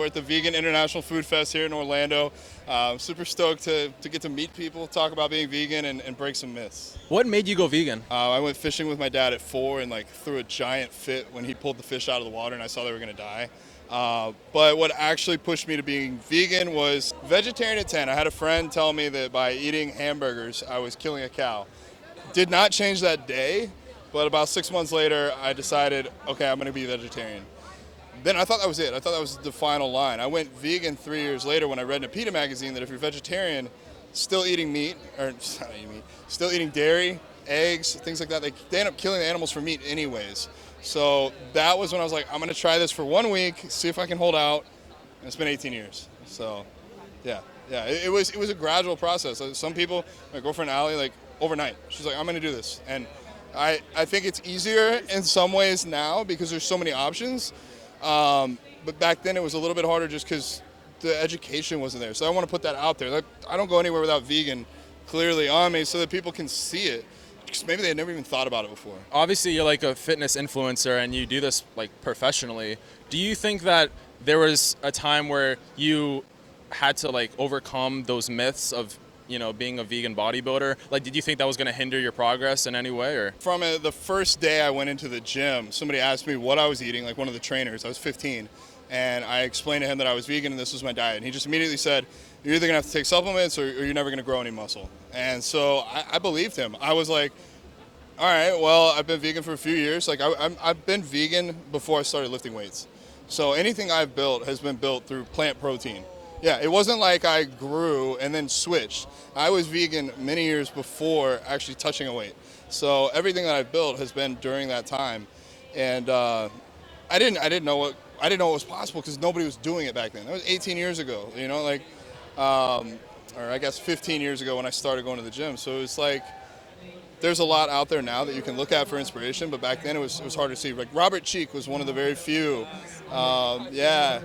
We're at the Vegan International Food Fest here in Orlando. Super stoked to get to meet people, talk about being vegan, and break some myths. What made you go vegan? I went fishing with my dad at 4 and threw a giant fit when he pulled the fish out of the water and I saw they were going to die. But what actually pushed me to being vegan was vegetarian at 10. I had a friend tell me that by eating hamburgers, I was killing a cow. Did not change that day, but about 6 months later, I decided, okay, I'm going to be vegetarian. Then I thought that was it. I thought that was the final line. I went vegan 3 years later when I read in a PETA magazine that if you're vegetarian, still eating meat, or not eating meat, still eating dairy, eggs, things like that, they end up killing the animals for meat anyways. So that was when I was like, I'm going to try this for 1 week, see if I can hold out. And it's been 18 years. So, yeah, it was a gradual process. Some people, my girlfriend Allie, overnight, she's like, I'm going to do this. And I think it's easier in some ways now because there's so many options. But back then it was a little bit harder just because the education wasn't there. So I want to put that out there. I don't go anywhere without vegan clearly on me so that people can see it. Because maybe they had never even thought about it before. Obviously, you're like a fitness influencer and you do this professionally. Do you think that there was a time where you had to overcome those myths of being a vegan bodybuilder? Did you think that was going to hinder your progress in any way? Or from the first day I went into the gym, somebody asked me what I was eating, one of the trainers. I was 15, and I explained to him that I was vegan and this was my diet. And he just immediately said, you're either going to have to take supplements or you're never going to grow any muscle. And so I believed him. I was like, all right, well, I've been vegan for a few years. I've been vegan before I started lifting weights. So anything I've built has been built through plant protein. Yeah, it wasn't like I grew and then switched. I was vegan many years before actually touching a weight. So everything that I've built has been during that time. And I didn't know what was possible because nobody was doing it back then. That was 18 years ago, or I guess 15 years ago when I started going to the gym. So it's there's a lot out there now that you can look at for inspiration, but back then it was hard to see. Robert Cheek was one of the very few. Yeah.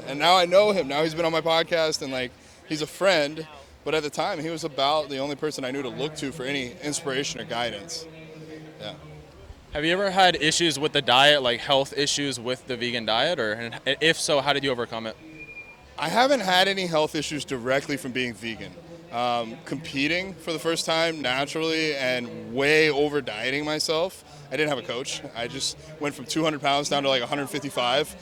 And now I know him. Now he's been on my podcast and he's a friend. But at the time, he was about the only person I knew to look to for any inspiration or guidance. Yeah. have you ever had issues with the diet, health issues with the vegan diet? Or if so, how did you overcome it? I haven't had any health issues directly from being vegan. Competing for the first time naturally and way over dieting myself. I didn't have a coach. I just went from 200 pounds down to 155,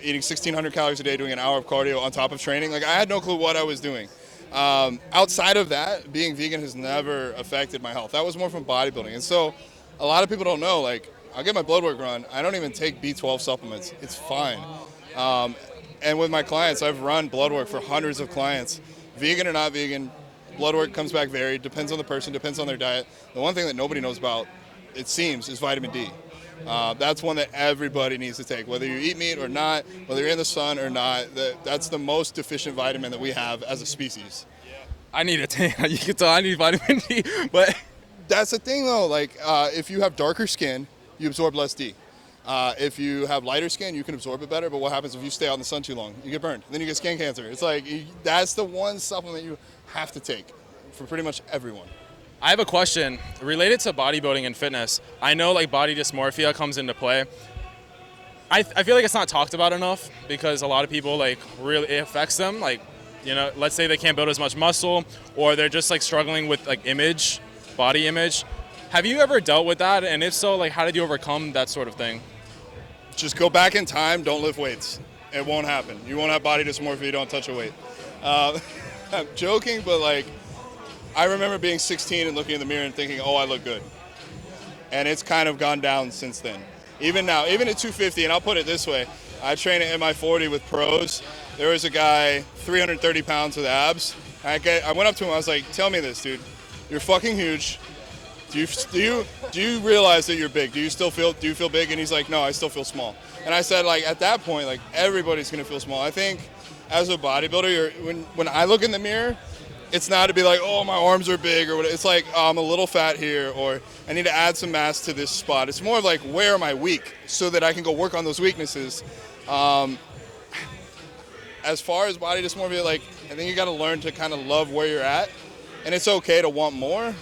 eating 1,600 calories a day, doing an hour of cardio on top of training. I had no clue what I was doing. Outside of that, being vegan has never affected my health. That was more from bodybuilding. And so a lot of people don't know, I'll get my blood work run. I don't even take B12 supplements. It's fine. And with my clients, I've run blood work for hundreds of clients. Vegan or not vegan, blood work comes back varied, depends on the person, depends on their diet. The one thing that nobody knows about, it seems, is vitamin D. That's one that everybody needs to take, whether you eat meat or not, whether you're in the sun or not. That's the most deficient vitamin that we have as a species. I need a tan. You can tell I need vitamin D, but that's the thing though. If you have darker skin, you absorb less D. If you have lighter skin, you can absorb it better, but what happens if you stay out in the sun too long? You get burned. Then you get skin cancer. It's that's the one supplement you have to take for pretty much everyone. I have a question related to bodybuilding and fitness. I know body dysmorphia comes into play. I feel it's not talked about enough because a lot of people really it affects them. Let's say they can't build as much muscle or they're just struggling with image, body image. Have you ever dealt with that? And if so, how did you overcome that sort of thing? Just go back in time, don't lift weights. It won't happen. You won't have body dysmorphia, you don't touch a weight. I'm joking, but I remember being 16 and looking in the mirror and thinking, oh, I look good. And it's kind of gone down since then. Even now, even at 250, and I'll put it this way, I train at MI40 with pros. There was a guy, 330 pounds with abs. I went up to him, I was like, tell me this, dude. You're fucking huge. Do you realize that you're big? Do you feel big? And he's like, no, I still feel small. And I said, at that point, everybody's gonna feel small. I think as a bodybuilder, when I look in the mirror, it's not to be oh, my arms are big or whatever. It's oh, I'm a little fat here or I need to add some mass to this spot. It's more of where am I weak so that I can go work on those weaknesses. As far as body dysmorphia, I think you gotta learn to kind of love where you're at. And it's okay to want more,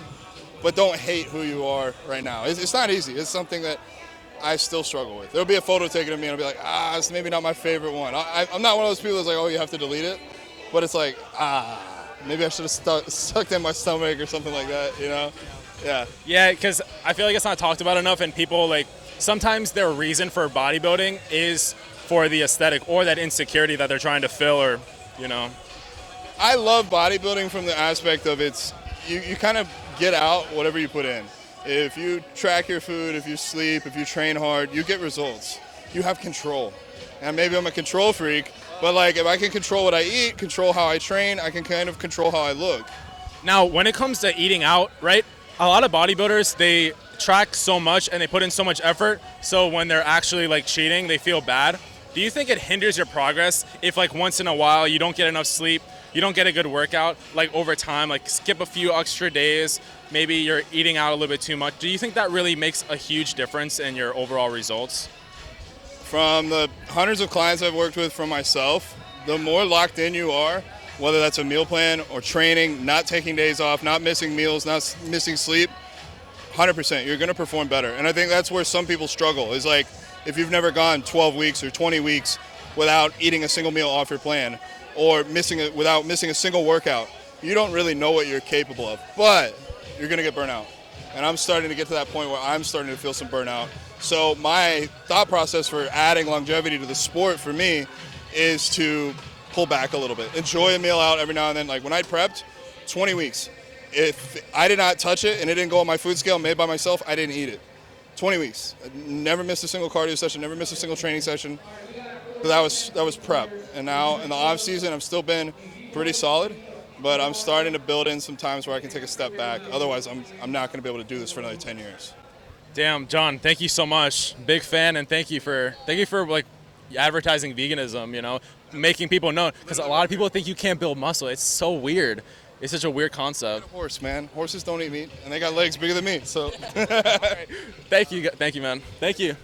but don't hate who you are right now. It's not easy. It's something that I still struggle with. There'll be a photo taken of me and I'll be like, it's maybe not my favorite one. I'm not one of those people that's like, oh, you have to delete it. But it's like, maybe I should have sucked in my stomach or something like that, you know? Yeah. Yeah, because I feel like it's not talked about enough, and people, like, sometimes their reason for bodybuilding is for the aesthetic or that insecurity that they're trying to fill, or, you know. I love bodybuilding from the aspect of you kind of get out whatever you put in. If you track your food, if you sleep, if you train hard, you get results. You have control. And maybe I'm a control freak, but like if I can control what I eat, control how I train, I can kind of control how I look. Now, when it comes to eating out, right, a lot of bodybuilders, they track so much and they put in so much effort, so when they're actually like cheating, they feel bad. Do you think it hinders your progress if like once in a while you don't get enough sleep, you don't get a good workout, like over time, like skip a few extra days, maybe you're eating out a little bit too much? Do you think that really makes a huge difference in your overall results? From the hundreds of clients I've worked with, from myself, the more locked in you are, whether that's a meal plan or training, not taking days off, not missing meals, not missing sleep, 100%, you're going to perform better. And I think that's where some people struggle, is like if you've never gone 12 weeks or 20 weeks without eating a single meal off your plan, or without missing a single workout, you don't really know what you're capable of, but you're going to get burnt out. And I'm starting to get to that point where I'm starting to feel some burnout. So my thought process for adding longevity to the sport for me is to pull back a little bit. Enjoy a meal out every now and then. Like when I prepped, 20 weeks. If I did not touch it and it didn't go on my food scale made by myself, I didn't eat it. 20 weeks. I never missed a single cardio session, never missed a single training session. But that was prep. And now in the off season, I've still been pretty solid, but I'm starting to build in some times where I can take a step back. Otherwise, I'm not going to be able to do this for another 10 years. Damn, John, thank you so much. Big fan, and thank you for like advertising veganism, you know, making people know, because a lot of people think you can't build muscle. It's so weird. It's such a weird concept. Horse, man. Horses don't eat meat, and they got legs bigger than me. So, Right. Thank you, man. Thank you.